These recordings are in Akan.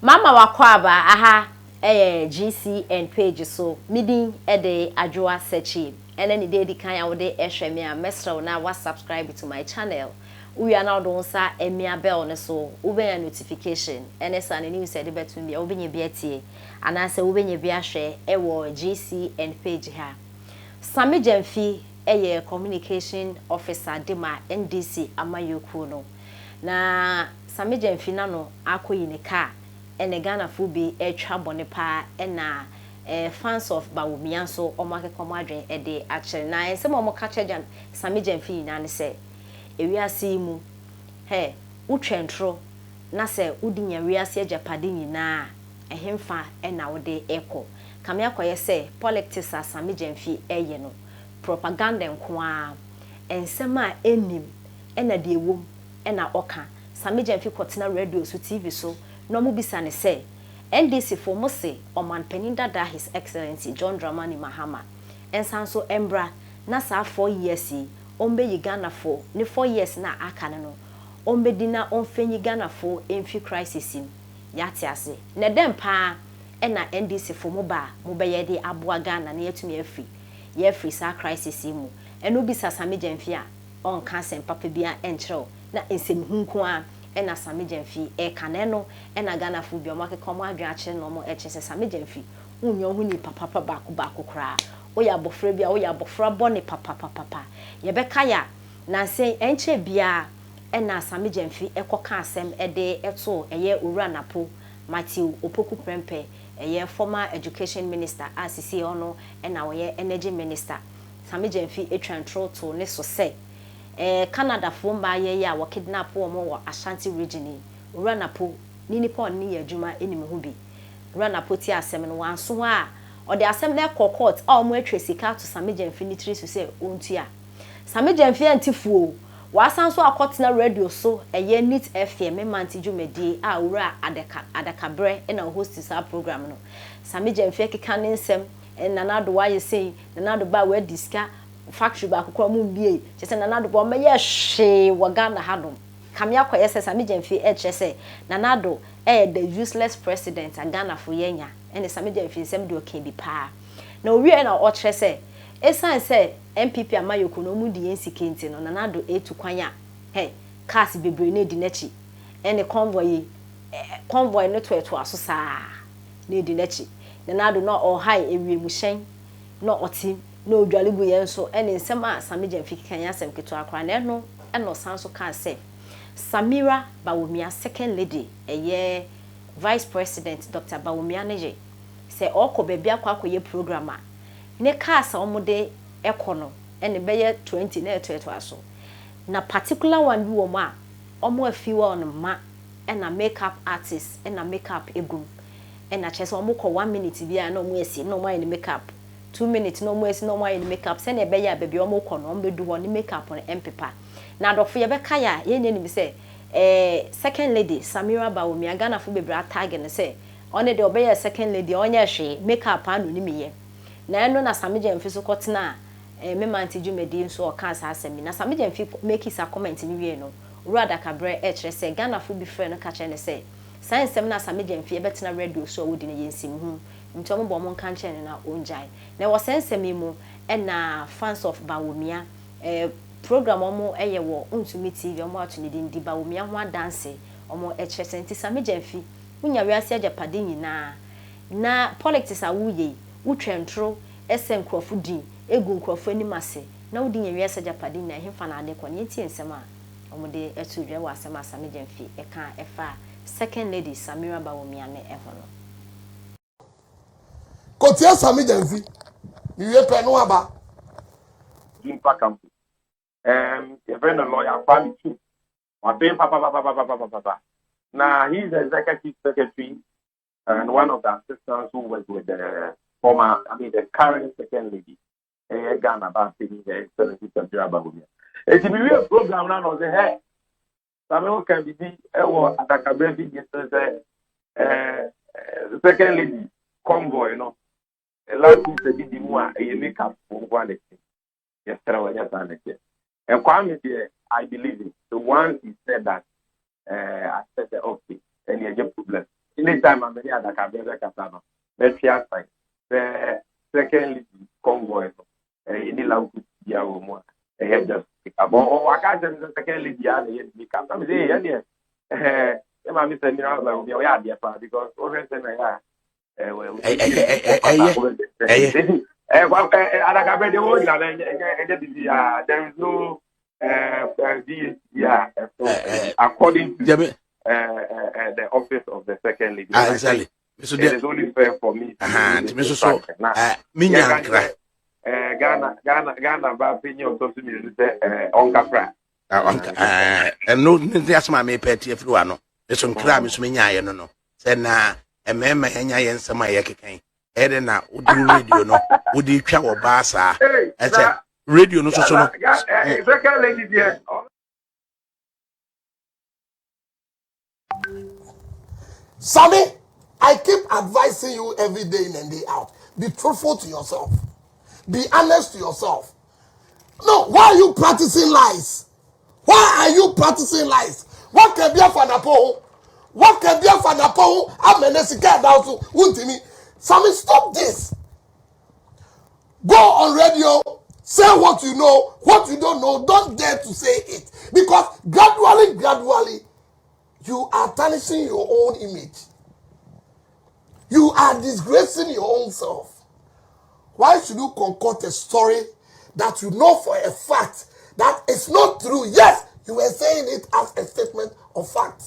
Mama wakwaba aha GCN page so midin ede adwoa search ene ni dey di kan ya wo dey ehwe me a mesra na wa subscribe to my channel we are now don sa emia bell ne so wo be notification ene sa ne news ede betu bia wo be nye bia tie ana se wo be nye bia hwe e wo GCN page ha Sammy Jemfi communication officer dema NDC amayoku no na Sammy Jemfi na no akoyi ne car ene Ghana fubi etwa bone pa ena fans of Bawumia so omakekoma adwen ede akyere na ensem omo ka kyejan Sammy Jemfi nyina ne se ewiase mu he utwentro na se udinya wiase agapade nyina ehemfa ena wode eko kame akoye se politics a Sammy Jemfi eye no propaganda nko a ensem a enim ena de ewom ena oka Sammy Jemfi kwotena radio so TV so no mu bisa ne se NDC for mo se oman peninda da His Excellency John Dramani Mahama ensanso embra na sa 4 years ombe yi Ghana for ne 4 years na aka ne no ombe dina onfenyi Ghana for enfi crisis im yate ase ne dem pa na NDC for mo ba mo be ye de aboa Ghana na yetumi afi ye free sa crisis mu eno bisa Sammy Jemfi a on cancer papa bia enkyerɛw na ensem hunko a ena Sammy Jemfi kane no ena Ghana fu bi omakekoma adwen akye no mo ekyese Sammy Jemfi unyo hu ni papa baako kra oya abofra bia oya abofra bone papa ye beka ya na sen enche bia ena Sammy Jemfi ekoka asem ede eto eye owura napo Matthew Opoku Prempe eye former education minister asisi ono ena woye energy minister Sammy Jemfi etwantro to ne so se Canada fo mba ye ya wo kidnap wo mo wo Ashanti region run apo ni nipa ni ya adwuma enim ho bi run apo ti asem no wanso a o de asem na court a mo atwa sika to Sammy Jemfi ni tri so say ontua Sammy Jemfi antifuo wasanso akotena radio so eye Neat FM memanti dwumadi a wura adakabre na hostess a program no Sammy Jemfi keka ne nsem na nado wa ye sei na nado ba wa diska factory ba kokora mu bie chese na nado bo meye hwe wo Ghana hadom kame akoye se Sammy Jemfi chese na nado the useless president a Ghana fo yenya ene Sammy Jemfi nsem de okan bi pa na owie na o chese esan se MPP amayoko no mu di yensikenti no na nado etu kwanya cars bebre na di nachi ene convoy no to aso saa na di nachi na nado na o high ewiemu hyen na oti no dwaligu yenso ene nsem a Sammy Jemfi kan yasem keto akra na eno sanso kan se Samira Bawumia second lady vice president Dr. Bawumia neje se okọ bebia kwa akoye program a ne cars omode ekono ene beye 20 na eto aso na particular one bi wo ma omo afiwa on ma ena makeup artist ena makeup egum ena chese omo ko 1 minute bia na omo esi na omo ayi makeup 2 minutes no more no more in makeup send e be ya baby omo ko no mbedu ho ni makeup on empepa na adofo ye be ka ya ye nyani bi se second lady Samira Bawumia Ghana fo bebre tag ne se one de obe ya second lady onye hwe makeup anu ni miye na eno na Sammy Jemfi so kotena memanti dwumedi nso o kan sa asemi na Sammy Jemfi make sa comment ni wie no Rada Kabre kire se Ghana fo bi frɛ no ka kire ne se science na Sammy Jemfi e betena radio so wodi ne yensim hu ntomo bo mo kan kire na onjai na wo sensemi mu na fans of Bawumia program omo wo Untumi TV omo atuni di Bawumia ho dance omo kire senti Sammy Jemfi unya wiase agapade nyina na politics a wuye utwentro esem krofo din egu krofo animase na wodi nya wiase agapade na hemfa na ade kwa ne tie nsem a omo de etu dwe wa asem Sammy Jemfi eka efa second lady Samira Bawumia ne ehono Kotia Sammy Jemfi iwe pe no aba Jimpa Camp a friend of lawyer family too papa now he's the executive secretary and one of the assistants who was with the the current second lady Ghana about the excellency Samira Bawumia it's a program now on the head Samuel can be at the cabinet yesterday second lady convoy last week they did a makeup for one yesterday. And Kwame there, I believe it. The one he said that I said that okay, and you get problem. anytime I'm ready at the Cabeza Casano, let's hear sign. The secondly, convoy, in the Lau Yauma, a head just about I can't the secondly, the because I'm saying, yes, I'm Mr. Mira, we are there because over the there is no according to the office of the second lady. Exactly. So it is only fair for me to Ghana by opinion of social media on Capra. And no, that's my petty if you are no. It's on crime, it's me, no. Then, a man, my hanya and some my yaki. Edna, would you radio no? Would you travel basa? I said, radio no so. Second lady, dear. Sammy, I keep advising you every day in and day out. Be truthful to yourself. Be honest to yourself. No, why are you practicing lies? Why are you practicing lies? What can be a fanapo? What can be a fanapo? I'm an escape down to Untimi. Sammy, stop this. Go on radio. Say what you know, what you don't know. Don't dare to say it. Because gradually, you are tarnishing your own image. You are disgracing your own self. Why should you concoct a story that you know for a fact that it's not true? Yes, you were saying it as a statement of fact.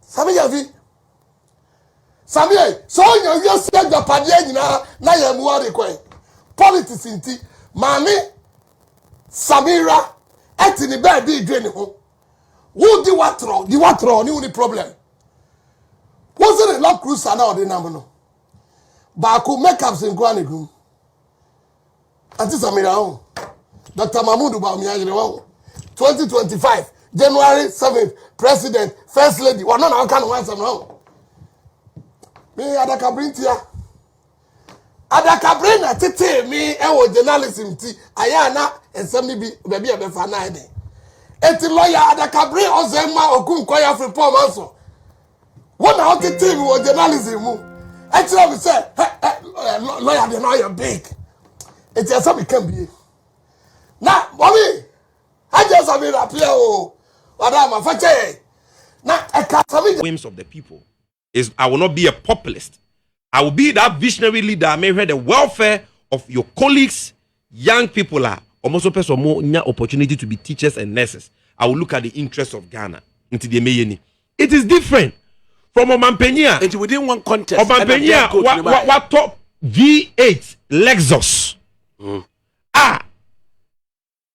Sammy Yavi. Sammy, so you said the Padia na yamuari kwe. Politics inti. Mami, Samira, etini baby drain home. Who di watro, ni uni problem. Was it a lot cruise or the number? Baku makeups in Guanigum. Auntie Samira, Dr. Mahmoud Bamiya, 2025, January 7th, President, First Lady. Well, no, I can't answer now. Me, Adaka bring here. Adaka bring a tete me, and journalism tea. Ayana, and some be baby a befanide. Eti lawyer Adaka bring Ozema Okun Koya for poor manso. What now the team was journalism? Actually, we say, lawyer, they know you're big. It's just something can be. Now, mommy, I just have been up here. Oh, madam, I'm fetching. Now, I can't have it. Whims of the people is I will not be a populist. I will be that visionary leader. I may hear the welfare of your colleagues, young people are almost open some more opportunity to be teachers and nurses. I will look at the interests of Ghana into the Mayeni. It is different from Omampenya. And within one contest, Omampenya, what top V8 Lexus.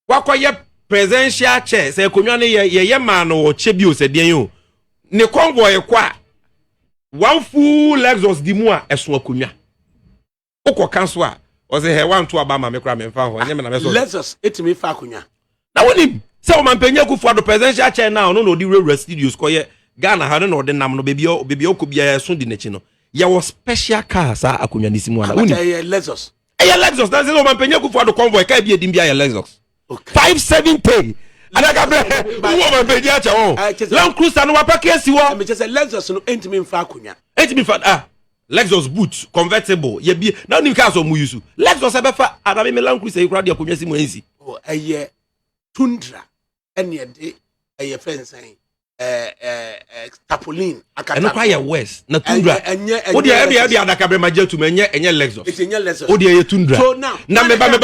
Wakoye presidential chair say konwane ye man o chebio se den yo ne convoy kwa one full Lexus di mu a eso akonwa ukọ so a o say he wan to abama me kra me fa ho nye me na me so Lexus etimi fa akonwa na wonim say o mampanya kufu do presidential chair now no di Rewura Studios koye Ghana ha no de nam no bebi okobia so di nechi no ye was special cars a akonwa nisimu ana wonim Lexus Lexus that's o mampanya kufu do convoy ka bi edim bia ye Lexus. Okay. 570 adaka bre wo be dia cha won Land Cruiser no wapake asiwo me say Lexus no entimi mfa akonya entimi fa Lexus boot convertible ye bi na nim ka so mu yusu Lexus ebefa adabe me Land Cruiser ikura de akonya si mu ensi eye Tundra ene de eye fensan Tapolin akata no kwa ye west na Tundra wo de e adaka bre majetu enye Lexus it's enye Lexus wo de ye Tundra so now na me ba de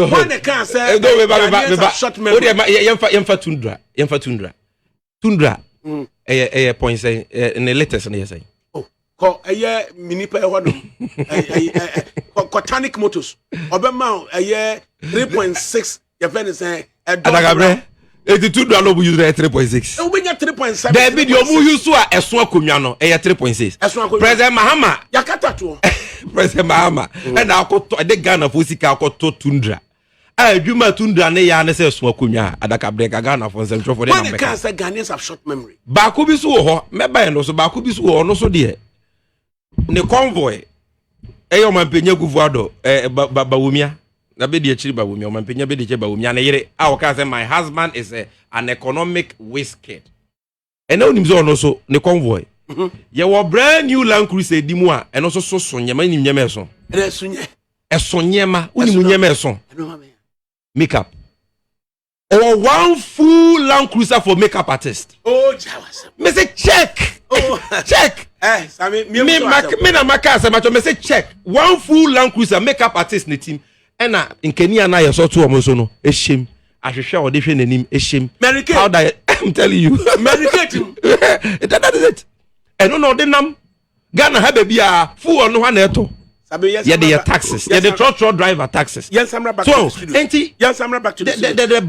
when they can say go me ba wo de yemfa Tundra eye point say in the latest na ye say oh ko eye mini pa ho no Cotanic Motors obema eye 3.6 ye fensan adaka bre 82 no bu use 3.6 we get 3.7 the video mu use a eso akonwa no 3.6 President Mahama yakata to President Mahama and akoto de Ghana for sika akoto Tundra adwuma Tundra ne ya ne se eso akonwa adaka breka Ghana for nsem for when the cancer Ghanaians have short memory ba ko bi so ho meba no so ba ko bi so ho no so de ne convoy eyo mampenya guvuado bawumia na be de chiri bawumia o mampenya be de chiri bawumia na yere a o ka say my husband is an economic whiz kid and now nimzo no so ne convoy You were brand new Land Cruiser Dimua, and also so Sonyama in Yemerson. A Sonyama, Unimuyemerson. Makeup. Or one full Land Cruiser for makeup artist. Oh, Jawas. Me say check. Oh, check. Sammy, me na makasa macho me say check. One full Land Cruiser makeup artist in the team. And in Kenya na yeso to omo no. E shame. Ahwehwe o de hwe nanim e shame. How that I'm telling you. Medicate. That is it. And no de nam Ghana ha baby a full on ho na eto. Yeah, the taxes. Yeah, the truck driver taxes. Yes, Samira back to the studio. Yes, Samira back to the studio. The